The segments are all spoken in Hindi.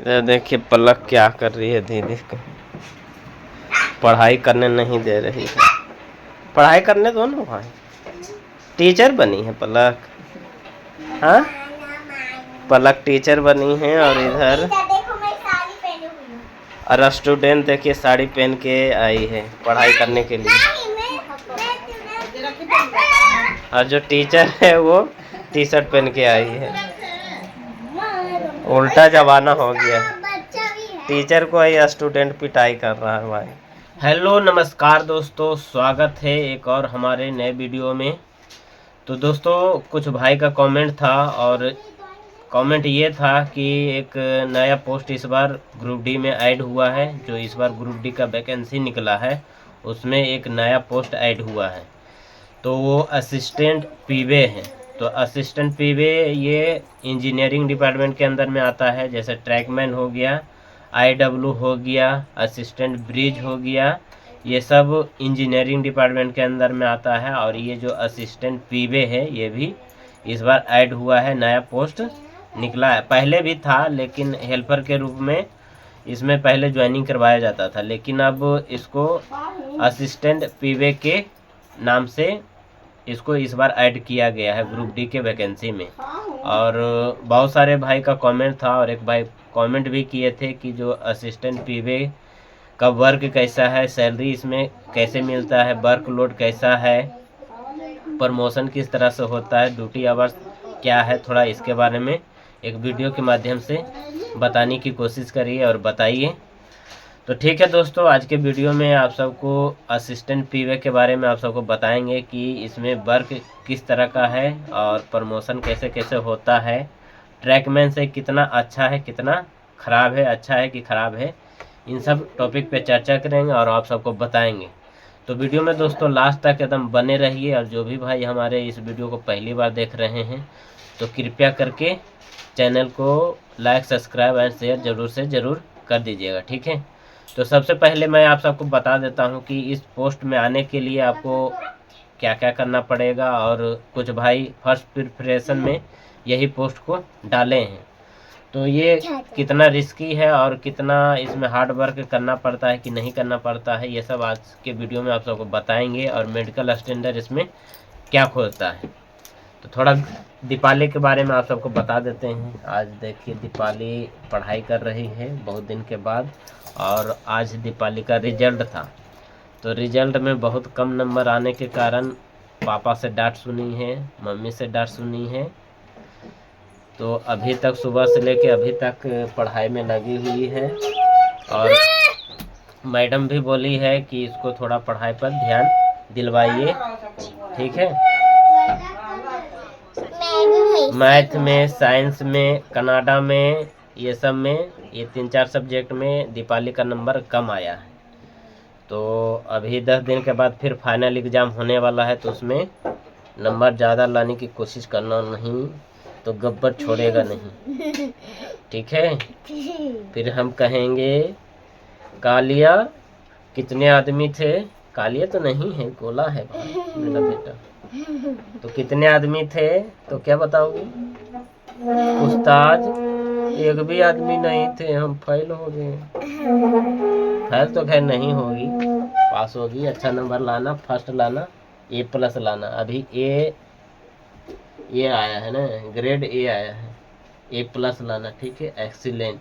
ये देखिए पलक क्या कर रही है दीदी को, पढ़ाई करने नहीं दे रही है। पढ़ाई करने दो ना भाई, टीचर बनी है पलक। हाँ, पलक टीचर बनी है और इधर और स्टूडेंट देखिए साड़ी पहन के आई है पढ़ाई करने के लिए, और जो टीचर है वो टी शर्ट पहन के आई है। उल्टा जमाना हो गया है, टीचर को ही स्टूडेंट पिटाई कर रहा है भाई। हेलो नमस्कार दोस्तों, स्वागत है एक और हमारे नए वीडियो में। तो दोस्तों कुछ भाई का कमेंट था और कमेंट ये था कि एक नया पोस्ट इस बार ग्रुप डी में ऐड हुआ है। जो इस बार ग्रुप डी का वैकेंसी निकला है उसमें एक नया पोस्ट ऐड हुआ है, तो वो असिस्टेंट पीवे है। तो असिस्टेंट पीवे ये इंजीनियरिंग डिपार्टमेंट के अंदर में आता है, जैसे ट्रैकमैन हो गया, आईडब्ल्यू हो गया, असिस्टेंट ब्रिज हो गया, ये सब इंजीनियरिंग डिपार्टमेंट के अंदर में आता है। और ये जो असिस्टेंट पीवे है ये भी इस बार ऐड हुआ है, नया पोस्ट निकला है। पहले भी था लेकिन हेल्पर के रूप में इसमें पहले ज्वाइनिंग करवाया जाता था, लेकिन अब इसको असिस्टेंट पीवे के नाम से इसको इस बार ऐड किया गया है ग्रुप डी के वैकेंसी में। और बहुत सारे भाई का कमेंट था और एक भाई कमेंट भी किए थे कि जो असिस्टेंट पीवे का वर्क कैसा है, सैलरी इसमें कैसे मिलता है, वर्क लोड कैसा है, प्रमोशन किस तरह से होता है, ड्यूटी आवर्स क्या है, थोड़ा इसके बारे में एक वीडियो के माध्यम से बताने की कोशिश करिए और बताइए। तो ठीक है दोस्तों, आज के वीडियो में आप सबको असिस्टेंट पीवे के बारे में आप सबको बताएंगे कि इसमें वर्क किस तरह का है और प्रमोशन कैसे कैसे होता है, ट्रैकमैन से कितना अच्छा है, कितना ख़राब है, अच्छा है कि ख़राब है, इन सब टॉपिक पे चर्चा करेंगे और आप सबको बताएंगे। तो वीडियो में दोस्तों लास्ट तक एकदम बने रहिए। और जो भी भाई हमारे इस वीडियो को पहली बार देख रहे हैं तो कृपया करके चैनल को लाइक, सब्सक्राइब एंड शेयर ज़रूर से ज़रूर कर दीजिएगा, ठीक है। तो सबसे पहले मैं आप सबको बता देता हूं कि इस पोस्ट में आने के लिए आपको क्या क्या करना पड़ेगा। और कुछ भाई फर्स्ट प्रिपरेशन में यही पोस्ट को डाले हैं, तो ये कितना रिस्की है और कितना इसमें हार्ड वर्क करना पड़ता है कि नहीं करना पड़ता है, ये सब आज के वीडियो में आप सबको बताएंगे। और मेडिकल असिस्टेंट इसमें क्या खोजता है, तो थोड़ा दीपाली के बारे में आप सबको बता देते हैं। आज देखिए दीपाली पढ़ाई कर रही है बहुत दिन के बाद, और आज दीपाली का रिजल्ट था। तो रिजल्ट में बहुत कम नंबर आने के कारण पापा से डांट सुनी है, मम्मी से डांट सुनी है। तो अभी तक सुबह से लेके अभी तक पढ़ाई में लगी हुई है और मैडम भी बोली है कि इसको थोड़ा पढ़ाई पर ध्यान दिलवाइए, ठीक है। मैथ में, साइंस में, कनाडा में, ये सब में, ये 3-4 सब्जेक्ट में दीपाली का नंबर कम आया है। तो अभी 10 दिन के बाद फिर फाइनल एग्ज़ाम होने वाला है, तो उसमें नंबर ज़्यादा लाने की कोशिश करना, नहीं तो गब्बर छोड़ेगा नहीं, ठीक है। फिर हम कहेंगे कालिया कितने आदमी थे, कालिया तो नहीं है, गोला है मेरा बेटा। तो कितने आदमी थे, तो क्या बताओगे? उस्ताद एक भी आदमी नहीं थे, हम फेल हो गए। फेल तो खैर नहीं होगी, पास होगी। अच्छा नंबर लाना, फर्स्ट लाना, A+ लाना। अभी ए आया है ना, ग्रेड A आया है, A+ लाना, ठीक है, एक्सीलेंट।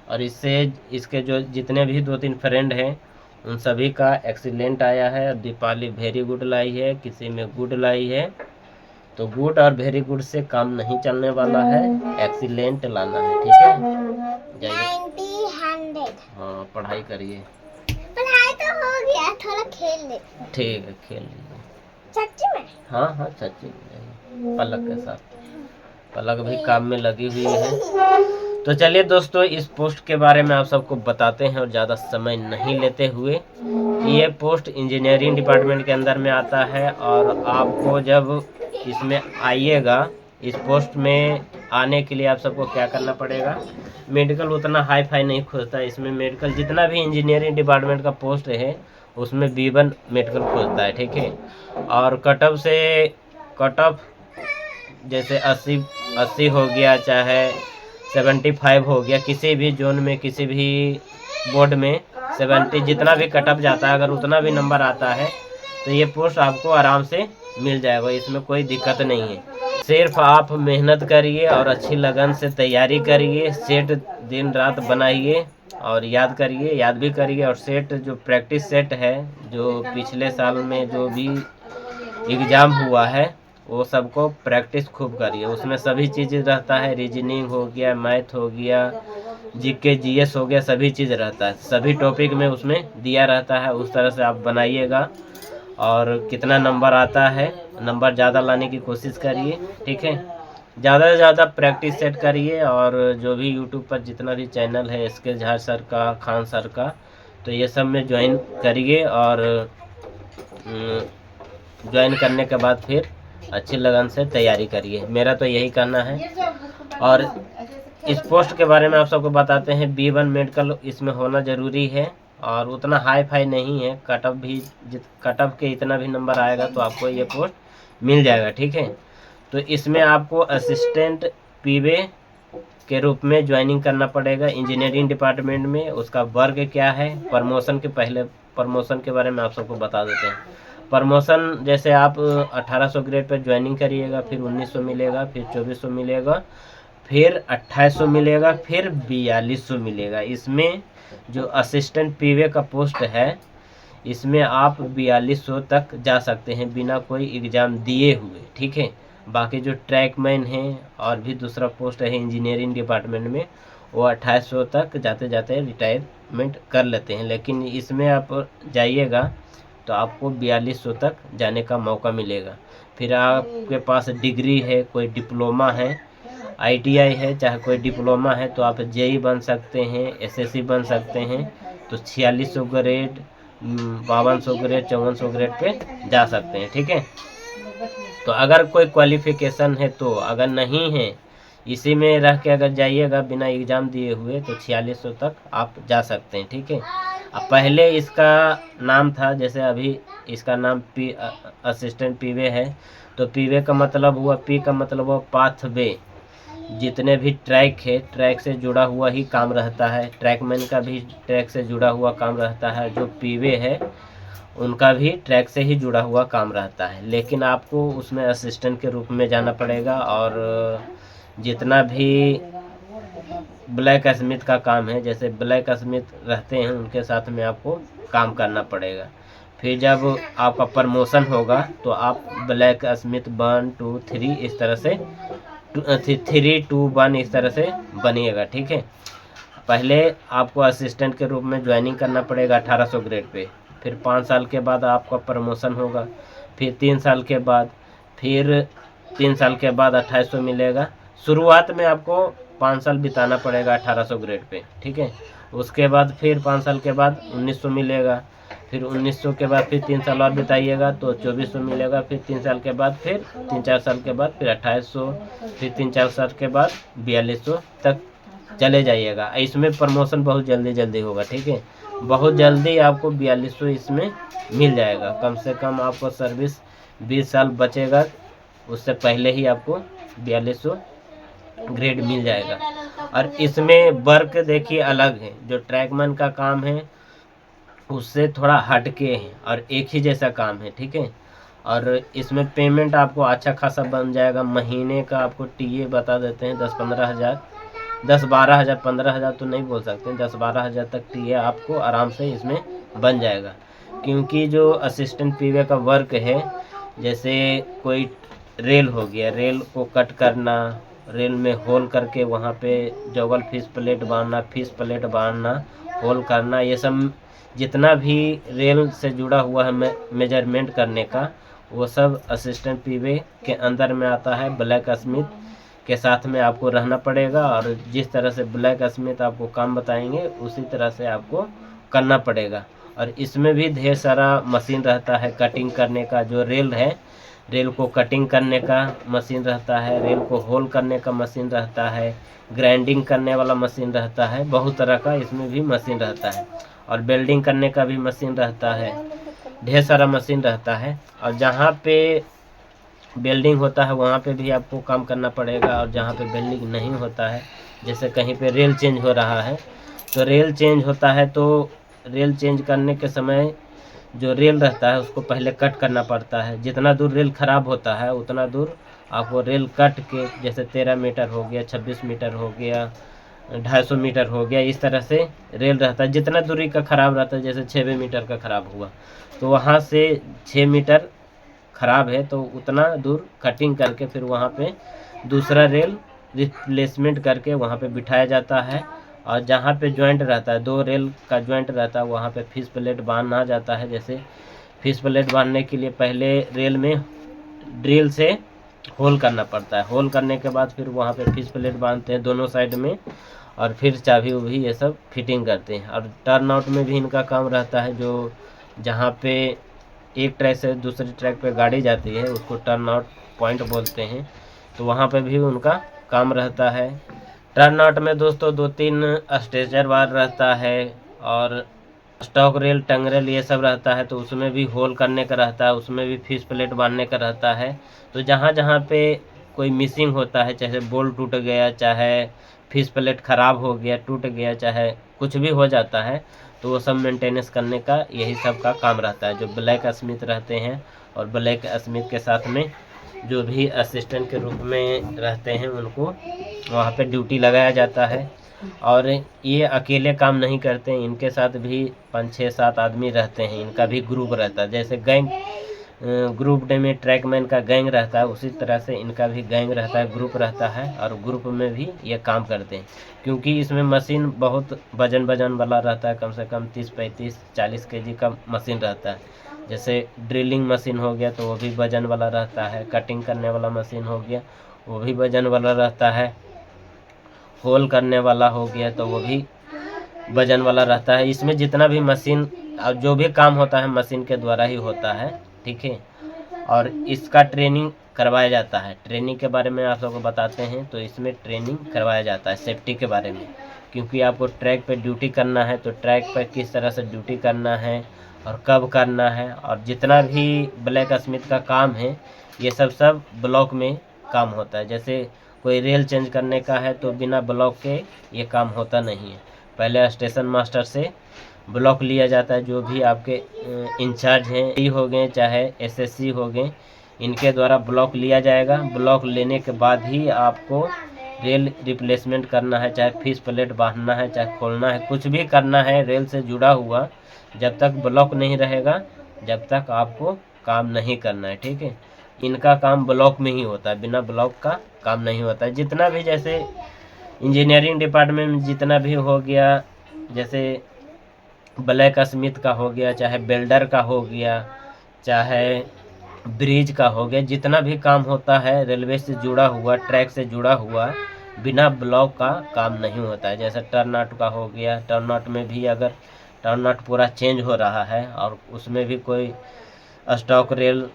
और इससे इसके जो जितने भी 2-3 फ्रेंड हैं उन सभी का एक्सीलेंट आया है। दीपाली वेरी गुड लाई है, किसी में गुड लाई है। तो गुड और वेरी गुड से काम नहीं चलने वाला है, एक्सीलेंट लाना है, ठीक है। जाइए, हाँ पढ़ाई करिए। पढ़ाई तो हो गया, थोड़ा खेल ले। ठीक है, खेल लीजिए। सच्ची में? हाँ सच्ची में, पलक के साथ। पलक भी काम में लगी हुई है। तो चलिए दोस्तों, इस पोस्ट के बारे में आप सबको बताते हैं और ज़्यादा समय नहीं लेते हुए। ये पोस्ट इंजीनियरिंग डिपार्टमेंट के अंदर में आता है और आपको जब इसमें आइएगा, इस पोस्ट में आने के लिए आप सबको क्या करना पड़ेगा, मेडिकल उतना हाई फाई नहीं खोजता है। इसमें मेडिकल जितना भी इंजीनियरिंग डिपार्टमेंट का पोस्ट है उसमें B1 मेडिकल खोजता है, ठीक है। और कट ऑफ जैसे 80 हो गया, चाहे 75 हो गया, किसी भी जोन में किसी भी बोर्ड में 70 जितना भी कट ऑफ जाता है, अगर उतना भी नंबर आता है तो ये पोस्ट आपको आराम से मिल जाएगा, इसमें कोई दिक्कत नहीं है। सिर्फ आप मेहनत करिए और अच्छी लगन से तैयारी करिए, सेट दिन रात बनाइए और याद करिए, याद भी करिए। और सेट जो प्रैक्टिस सेट है, जो पिछले साल में जो भी एग्ज़ाम हुआ है वो सबको प्रैक्टिस खूब करिए। उसमें सभी चीज़ रहता है, रीजनिंग हो गया, मैथ हो गया, जीके जीएस हो गया, सभी चीज़ रहता है, सभी टॉपिक में उसमें दिया रहता है। उस तरह से आप बनाइएगा और कितना नंबर आता है, नंबर ज़्यादा लाने की कोशिश करिए, ठीक है। ज़्यादा से ज़्यादा प्रैक्टिस सेट करिए। और जो भी यूट्यूब पर जितना भी चैनल है SK झा सर का, खान सर का, तो ये सब में ज्वाइन करिए और ज्वाइन करने के बाद फिर अच्छी लगन से तैयारी करिए, मेरा तो यही कहना है। और इस पोस्ट के बारे में आप सबको बताते हैं, B1 मेडिकल इसमें होना ज़रूरी है और उतना हाई फाई नहीं है। कट ऑफ के इतना भी नंबर आएगा तो आपको ये पोस्ट मिल जाएगा, ठीक है। तो इसमें आपको असिस्टेंट पीवे के रूप में ज्वाइनिंग करना पड़ेगा इंजीनियरिंग डिपार्टमेंट में। उसका वर्ग क्या है, प्रमोशन के पहले प्रमोशन के बारे में आप सबको बता देते हैं। प्रमोशन जैसे आप 1800 ग्रेड पर ज्वाइनिंग करिएगा, फिर 1900 मिलेगा, फिर 2400 मिलेगा, फिर 2800 मिलेगा, फिर 4200 मिलेगा। इसमें जो असिस्टेंट पीवे का पोस्ट है, इसमें आप 4200 तक जा सकते हैं बिना कोई एग्ज़ाम दिए हुए, ठीक है। बाकी जो ट्रैकमैन है और भी दूसरा पोस्ट है इंजीनियरिंग डिपार्टमेंट में, वो 2800 तक जाते जाते रिटायरमेंट कर लेते हैं। लेकिन इसमें आप जाइएगा तो आपको 4200 तक जाने का मौका मिलेगा। फिर आपके पास डिग्री है, कोई डिप्लोमा है, ITI है, चाहे कोई डिप्लोमा है, तो आप JEE बन सकते हैं, SSC बन सकते हैं। तो 4600 ग्रेड, 5200 ग्रेड, 5400 ग्रेड पे जा सकते हैं, ठीक है। तो अगर कोई क्वालिफिकेशन है तो, अगर नहीं है इसी में रह के अगर जाइएगा बिना एग्ज़ाम दिए हुए तो 4600 तक आप जा सकते हैं, ठीक है। अब पहले इसका नाम था, जैसे अभी इसका नाम असिस्टेंट पीवे है, तो पीवे का मतलब हुआ, P का मतलब हुआ पाथवे। जितने भी ट्रैक है, ट्रैक से जुड़ा हुआ ही काम रहता है। ट्रैकमैन का भी ट्रैक से जुड़ा हुआ काम रहता है, जो पीवे है उनका भी ट्रैक से ही जुड़ा हुआ काम रहता है। लेकिन आपको उसमें असिस्टेंट के रूप में जाना पड़ेगा और जितना भी ब्लैक स्मिथ का काम है, जैसे ब्लैक स्मिथ रहते हैं उनके साथ में आपको काम करना पड़ेगा। फिर जब आपका प्रमोशन होगा तो आप ब्लैक स्मिथ 1 2 3 इस तरह से 3 2 1 इस तरह से बनिएगा, ठीक है। पहले आपको असिस्टेंट के रूप में ज्वाइनिंग करना पड़ेगा 1800 ग्रेड पे, फिर 5 साल के बाद आपका प्रमोशन होगा, फिर 3 साल के बाद, फिर 3 साल के बाद 2800 मिलेगा। शुरुआत में आपको 5 साल बिताना पड़ेगा 1800 ग्रेड पे, ठीक है। उसके बाद फिर 5 साल के बाद 1900 मिलेगा, फिर 1900 के बाद फिर 3 साल और बिताइएगा तो 2400 मिलेगा, फिर 3 साल के बाद, फिर 3-4 साल के बाद फिर 2800, फिर 3-4 साल के बाद 4200 तक चले जाइएगा। इसमें प्रमोशन बहुत जल्दी होगा, ठीक है। बहुत जल्दी आपको 4200 इसमें मिल जाएगा। कम से कम आपको सर्विस 20 साल बचेगा, उससे पहले ही आपको 4200 ग्रेड मिल जाएगा। और इसमें वर्क देखिए अलग है, जो ट्रैकमैन का काम है उससे थोड़ा हटके है और एक ही जैसा काम है, ठीक है। और इसमें पेमेंट आपको अच्छा खासा बन जाएगा। महीने का आपको टीए बता देते हैं 10-15 हज़ार, 10-12 हज़ार, 15 हज़ार तो नहीं बोल सकते, 10-12 हज़ार तक टीए आपको आराम से इसमें बन जाएगा। क्योंकि जो असिस्टेंट पीवे का वर्क है, जैसे कोई रेल हो गया, रेल को कट करना, रेल में होल करके वहाँ पे जॉगल फिश प्लेट बांधना, होल करना, ये सब जितना भी रेल से जुड़ा हुआ है मेजरमेंट करने का, वो सब असिस्टेंट पीवे के अंदर में आता है। ब्लैक स्मिथ के साथ में आपको रहना पड़ेगा और जिस तरह से ब्लैक स्मिथ आपको काम बताएंगे उसी तरह से आपको करना पड़ेगा। और इसमें भी ढेर सारा मशीन रहता है कटिंग करने का। जो रेल है, रेल को कटिंग करने का मशीन रहता है, रेल को होल करने का मशीन रहता है, ग्राइंडिंग करने वाला मशीन रहता है, बहुत तरह का इसमें भी मशीन रहता है। और वेल्डिंग करने का भी मशीन रहता है, ढेर सारा मशीन रहता है। और जहाँ पे वेल्डिंग होता है वहाँ पे भी आपको काम करना पड़ेगा, और जहाँ पे वेल्डिंग नहीं होता है, जैसे कहीं पे रेल चेंज हो रहा है तो रेल चेंज होता है, तो रेल चेंज करने के समय जो रेल रहता है उसको पहले कट करना पड़ता है। जितना दूर रेल ख़राब होता है उतना दूर आपको रेल कट के, जैसे 13 मीटर हो गया, 26 मीटर हो गया, 250 मीटर हो गया, इस तरह से रेल रहता है। जितना दूरी का ख़राब रहता है, जैसे 6 मीटर का ख़राब हुआ तो वहाँ से 6 मीटर ख़राब है तो उतना दूर कटिंग करके फिर वहाँ पे दूसरा रेल रिप्लेसमेंट करके वहाँ पे बिठाया जाता है। और जहाँ पे जॉइंट रहता है, 2 रेल का जॉइंट रहता है, वहाँ पे फिश प्लेट बांधना जाता है। जैसे फिश प्लेट बांधने के लिए पहले रेल में ड्रिल से होल करना पड़ता है, होल करने के बाद फिर वहाँ पे फिश प्लेट बांधते हैं दोनों साइड में, और फिर चाबी उभी ये सब फिटिंग करते हैं। और टर्न आउट में भी इनका काम रहता है, जो जहाँ पे एक ट्रैक से दूसरे ट्रैक पे गाड़ी जाती है उसको टर्न आउट पॉइंट बोलते हैं, तो वहाँ पे भी उनका काम रहता है। टर्न आउट में दोस्तों 2-3 स्ट्रेचर बार रहता है, और स्टॉक रेल, टंग रेल ये सब रहता है, तो उसमें भी होल करने का रहता है, उसमें भी फिश प्लेट बांधने का रहता है। तो जहाँ जहाँ पे कोई मिसिंग होता है, चाहे बोल्ट टूट गया, चाहे फिश प्लेट ख़राब हो गया, टूट गया, चाहे कुछ भी हो जाता है, तो वो सब मेंटेनेंस करने का यही सब का काम रहता है। जो ब्लैक स्मिथ रहते हैं, और ब्लैक स्मिथ के साथ में जो भी असिस्टेंट के रूप में रहते हैं उनको वहाँ पे ड्यूटी लगाया जाता है। और ये अकेले काम नहीं करते हैं, इनके साथ भी 5-6-7 आदमी रहते हैं, इनका भी ग्रुप रहता है। जैसे गैंग ग्रुप डे में ट्रैकमैन का गैंग रहता है, उसी तरह से इनका भी गैंग रहता है, ग्रुप रहता है, और ग्रुप में भी ये काम करते हैं। क्योंकि इसमें मशीन बहुत वजन वाला रहता है, कम से कम 30-35-40 kg का मशीन रहता है। जैसे ड्रिलिंग मशीन हो गया तो वो भी वजन वाला रहता है, कटिंग करने वाला मशीन हो गया वो भी वजन वाला रहता है, होल करने वाला हो गया तो वो भी वजन वाला रहता है। इसमें जितना भी मशीन और जो भी काम होता है मशीन के द्वारा ही होता है, ठीक है। और इसका ट्रेनिंग करवाया जाता है। ट्रेनिंग के बारे में आप सबको बताते हैं, तो इसमें ट्रेनिंग करवाया जाता है सेफ्टी के बारे में, क्योंकि आपको ट्रैक पे ड्यूटी करना है, तो ट्रैक पर किस तरह से ड्यूटी करना है और कब करना है, और जितना भी ब्लैक स्मिथ का काम है ये सब ब्लॉक में काम होता है। जैसे कोई रेल चेंज करने का है तो बिना ब्लॉक के ये काम होता नहीं है। पहले स्टेशन मास्टर से ब्लॉक लिया जाता है, जो भी आपके इंचार्ज हैं, डी हो गए चाहे एसएससी हो गए, इनके द्वारा ब्लॉक लिया जाएगा। ब्लॉक लेने के बाद ही आपको रेल रिप्लेसमेंट करना है, चाहे फिश प्लेट बांधना है, चाहे खोलना है, कुछ भी करना है रेल से जुड़ा हुआ, जब तक ब्लॉक नहीं रहेगा जब तक आपको काम नहीं करना है, ठीक है। इनका काम ब्लॉक में ही होता है, बिना ब्लॉक का काम नहीं होता है। जितना भी जैसे इंजीनियरिंग डिपार्टमेंट में जितना भी हो गया, जैसे ब्लैक स्मिथ का हो गया, चाहे बेल्डर का हो गया, चाहे ब्रिज का हो गया, जितना भी काम होता है रेलवे से जुड़ा हुआ, ट्रैक से जुड़ा हुआ, बिना ब्लॉक का काम नहीं होता है। जैसे टर्न आउट का हो गया, टर्न आउट में भी अगर टर्न आउट पूरा चेंज हो रहा है और उसमें भी कोई स्टॉक रेल,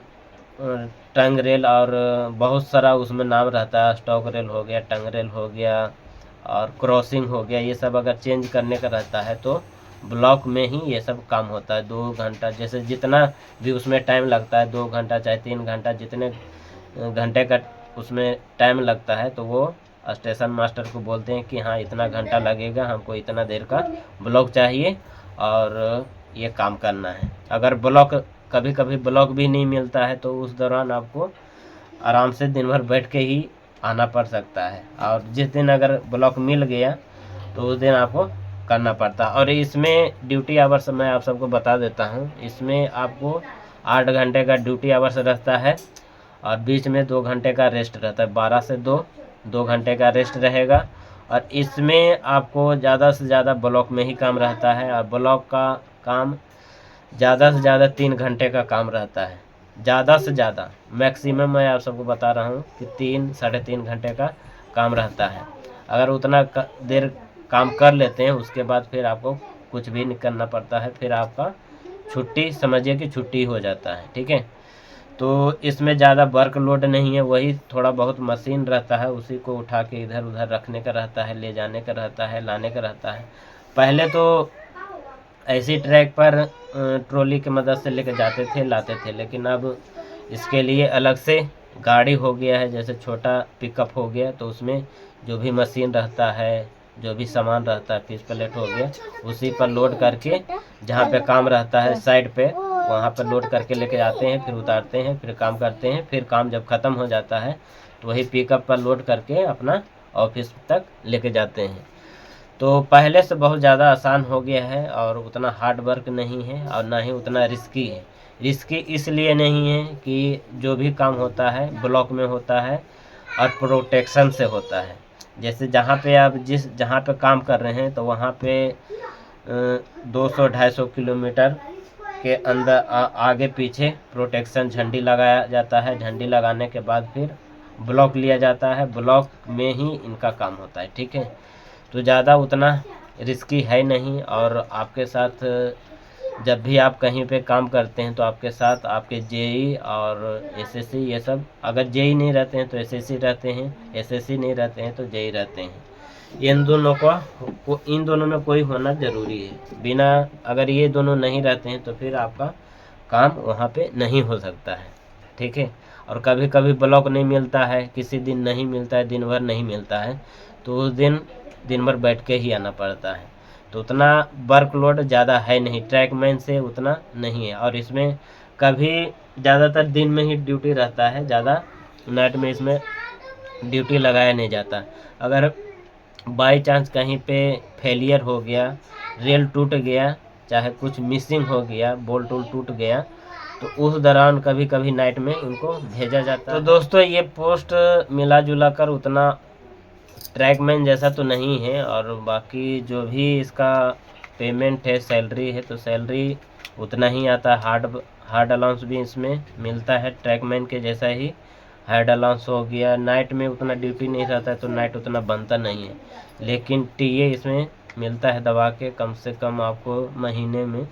टंग रेल और बहुत सारा उसमें नाम रहता है, स्टॉक रेल हो गया, टंग रेल हो गया और क्रॉसिंग हो गया, ये सब अगर चेंज करने का रहता है तो ब्लॉक में ही ये सब काम होता है। 2 घंटा जैसे जितना भी उसमें टाइम लगता है, 2 घंटा चाहे 3 घंटा, जितने घंटे का उसमें टाइम लगता है, तो वो स्टेशन मास्टर को बोलते हैं कि हाँ इतना घंटा लगेगा, हमको इतना देर का ब्लॉक चाहिए और ये काम करना है। अगर ब्लॉक कभी कभी ब्लॉक भी नहीं मिलता है तो उस दौरान आपको आराम से दिन भर बैठ के ही आना पड़ सकता है, और जिस दिन अगर ब्लॉक मिल गया तो उस दिन आपको करना पड़ता है। और इसमें ड्यूटी आवर्स मैं आप सबको बता देता हूँ, इसमें आपको 8 घंटे का ड्यूटी आवर्स रहता है और बीच में 2 घंटे का रेस्ट रहता है, 12 से 2 घंटे का रेस्ट रहेगा। और इसमें आपको ज़्यादा से ज़्यादा ब्लॉक में ही काम रहता है, और ब्लॉक का काम ज़्यादा से ज़्यादा 3 घंटे का काम रहता है, ज़्यादा से ज़्यादा। मैक्सिमम मैं आप सबको बता रहा हूँ कि 3-3.5 घंटे का काम रहता है। अगर उतना देर काम कर लेते हैं उसके बाद फिर आपको कुछ भी नहीं करना पड़ता है, फिर आपका छुट्टी समझिए कि छुट्टी हो जाता है, ठीक है। तो इसमें ज़्यादा वर्कलोड नहीं है, वही थोड़ा बहुत मशीन रहता है, उसी को उठा के इधर उधर रखने का रहता है, ले जाने का रहता है, लाने का रहता है। पहले तो ऐसी ट्रैक पर ट्रॉली की मदद से लेकर जाते थे, लाते थे, लेकिन अब इसके लिए अलग से गाड़ी हो गया है, जैसे छोटा पिकअप हो गया, तो उसमें जो भी मशीन रहता है, जो भी सामान रहता है, फिश प्लेट हो गया, उसी पर लोड करके जहाँ पे काम रहता है साइड पे, वहाँ पर लोड करके लेके जाते हैं, फिर उतारते हैं, फिर काम करते हैं। फिर काम जब ख़त्म हो जाता है तो वही पिकअप पर लोड करके अपना ऑफिस तक लेके जाते हैं। तो पहले से बहुत ज़्यादा आसान हो गया है और उतना हार्ड वर्क नहीं है और ना ही उतना रिस्की है। रिस्की इसलिए नहीं है कि जो भी काम होता है ब्लॉक में होता है और प्रोटेक्शन से होता है। जैसे जहाँ पे आप जहाँ पे काम कर रहे हैं तो वहाँ पे 200-250 किलोमीटर के अंदर आगे पीछे प्रोटेक्शन झंडी लगाया जाता है। झंडी लगाने के बाद फिर ब्लॉक लिया जाता है, ब्लॉक में ही इनका काम होता है, ठीक है। तो ज़्यादा उतना रिस्की है नहीं। और आपके साथ जब भी आप कहीं पे काम करते हैं तो आपके साथ आपके जेई और एसएससी, ये सब, अगर जेई नहीं रहते हैं तो एसएससी रहते हैं, एसएससी नहीं रहते हैं तो जेई रहते हैं। इन दोनों में कोई होना ज़रूरी है। बिना अगर ये दोनों नहीं रहते हैं तो फिर आपका काम वहाँ पे नहीं हो सकता है, ठीक है। और कभी कभी ब्लॉक नहीं मिलता है, किसी दिन नहीं मिलता है, दिन भर नहीं मिलता है, तो उस दिन भर बैठ के ही आना पड़ता है। तो उतना वर्कलोड ज़्यादा है नहीं, ट्रैकमैन से उतना नहीं है। और इसमें कभी ज़्यादातर दिन में ही ड्यूटी रहता है, ज़्यादा नाइट में इसमें ड्यूटी लगाया नहीं जाता। अगर बाई चांस कहीं पे फेलियर हो गया, रेल टूट गया, चाहे कुछ मिसिंग हो गया, बोल्ट वोल्ट टूट गया, तो उस दौरान कभी कभी नाइट में उनको भेजा जाता है। तो दोस्तों ये पोस्ट मिला जुला कर उतना ट्रैकमैन जैसा तो नहीं है। और बाकी जो भी इसका पेमेंट है, सैलरी है, तो सैलरी उतना ही आता है। हार्ड अलाउंस भी इसमें मिलता है ट्रैकमैन के जैसा ही हार्ड अलाउंस हो गया। नाइट में उतना ड्यूटी नहीं रहता है तो नाइट उतना बनता नहीं है, लेकिन टीए इसमें मिलता है दबा के। कम से कम आपको महीने में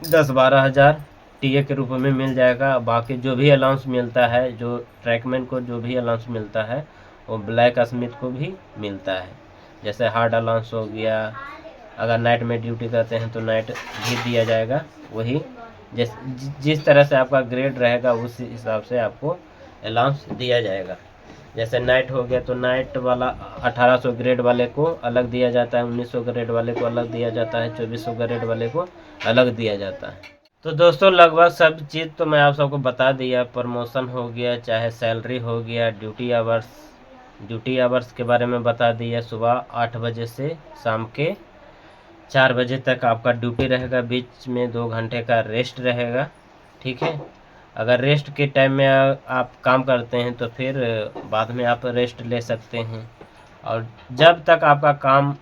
10-12 हज़ार टीए के रूप में मिल जाएगा। बाकी जो भी अलाउंस मिलता है, जो ट्रैकमैन को जो भी अलाउंस मिलता है वो ब्लैक स्मिथ को भी मिलता है। जैसे हार्ड अलाउंस हो गया, अगर नाइट में ड्यूटी करते हैं तो नाइट भी दिया जाएगा। वही जिस तरह से आपका ग्रेड रहेगा उस हिसाब से आपको अलाउंस दिया जाएगा। जैसे नाइट हो गया तो नाइट वाला 1800 ग्रेड वाले को अलग दिया जाता है, 1900 ग्रेड वाले को अलग दिया जाता है, 2400 ग्रेड वाले को अलग दिया जाता है। तो दोस्तों लगभग सब चीज़ तो मैं आप सबको बता दिया। प्रमोशन हो गया, चाहे सैलरी हो गया, ड्यूटी आवर्स के बारे में बता दिया। सुबह 8 बजे से शाम के 4 बजे तक आपका ड्यूटी रहेगा, बीच में 2 घंटे का रेस्ट रहेगा, ठीक है। अगर रेस्ट के टाइम में आप काम करते हैं तो फिर बाद में आप रेस्ट ले सकते हैं। और जब तक आपका काम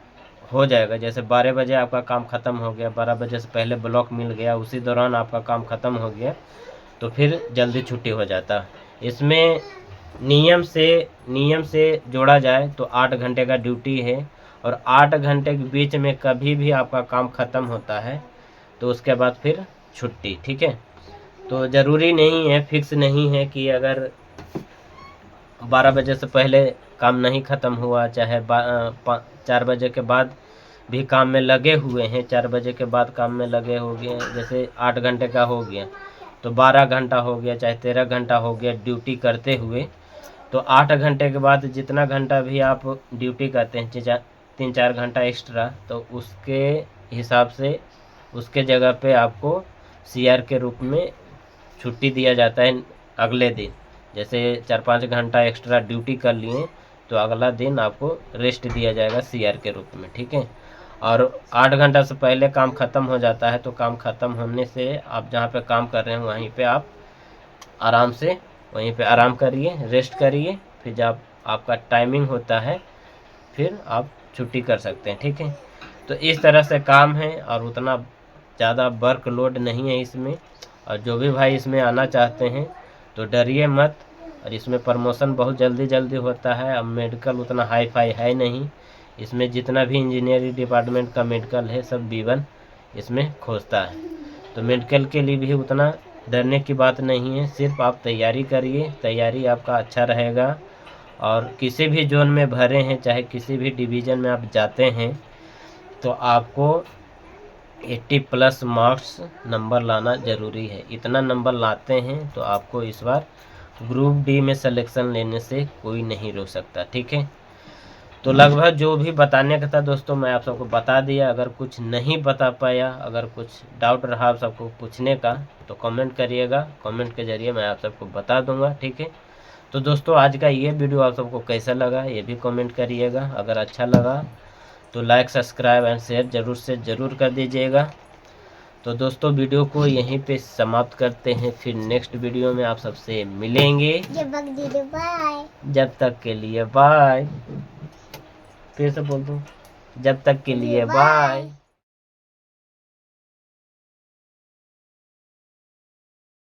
हो जाएगा, जैसे 12 बजे आपका काम ख़त्म हो गया, 12 बजे से पहले ब्लॉक मिल गया, उसी दौरान आपका काम ख़त्म हो गया, तो फिर जल्दी छुट्टी हो जाता। इसमें नियम से जोड़ा जाए तो 8 घंटे का ड्यूटी है और 8 घंटे के बीच में कभी भी आपका काम ख़त्म होता है तो उसके बाद फिर छुट्टी, ठीक है। तो ज़रूरी नहीं है, फिक्स नहीं है कि अगर 12 बजे से पहले काम नहीं ख़त्म हुआ, चाहे 4 बजे के बाद भी काम में लगे हुए हैं, 4 बजे के बाद काम में लगे हो गए, जैसे 8 घंटे का हो गया तो 12 घंटा हो गया, चाहे 13 घंटा हो गया ड्यूटी करते हुए, तो 8 घंटे के बाद जितना घंटा भी आप ड्यूटी करते हैं, 3-4 घंटा एक्स्ट्रा, तो उसके हिसाब से उसके जगह पे आपको सीआर के रूप में छुट्टी दिया जाता है अगले दिन। जैसे 4-5 घंटा एक्स्ट्रा ड्यूटी कर लिए तो अगला दिन आपको रेस्ट दिया जाएगा सीआर के रूप में, ठीक है। और 8 घंटा से पहले काम ख़त्म हो जाता है तो काम ख़त्म होने से आप जहाँ पे काम कर रहे हैं वहीं पे आप वहीं पे आराम करिए, रेस्ट करिए, फिर जब आपका टाइमिंग होता है फिर आप छुट्टी कर सकते हैं, ठीक है। तो इस तरह से काम है और उतना ज़्यादा वर्कलोड नहीं है इसमें। और जो भी भाई इसमें आना चाहते हैं तो डरिए मत। और इसमें प्रमोशन बहुत जल्दी होता है। अब मेडिकल उतना हाई फाई है नहीं, इसमें जितना भी इंजीनियरिंग डिपार्टमेंट का मेडिकल है सब B1 इसमें खोजता है। तो मेडिकल के लिए भी उतना डरने की बात नहीं है, सिर्फ आप तैयारी करिए, तैयारी आपका अच्छा रहेगा। और किसी भी जोन में भरे हैं, चाहे किसी भी डिवीज़न में आप जाते हैं, तो आपको 80+ मार्क्स नंबर लाना ज़रूरी है। इतना नंबर लाते हैं तो आपको इस बार ग्रुप डी में सिलेक्शन लेने से कोई नहीं रोक सकता। ठीक है, तो लगभग जो भी बताने का था दोस्तों मैं आप सबको बता दिया। अगर कुछ नहीं बता पाया, अगर कुछ डाउट रहा आप सबको पूछने का तो कमेंट करिएगा, कमेंट के जरिए मैं आप सबको बता दूंगा। ठीक है, तो दोस्तों आज का ये वीडियो आप सबको कैसा लगा ये भी कमेंट करिएगा। अगर अच्छा लगा तो लाइक सब्सक्राइब एंड शेयर ज़रूर से ज़रूर कर दीजिएगा। तो दोस्तों वीडियो को यहीं पे समाप्त करते हैं, फिर नेक्स्ट वीडियो में आप सबसे मिलेंगे। बाय। जब तक के लिए बाय। फिर से बोल दूं, जब तक के लिए बाय।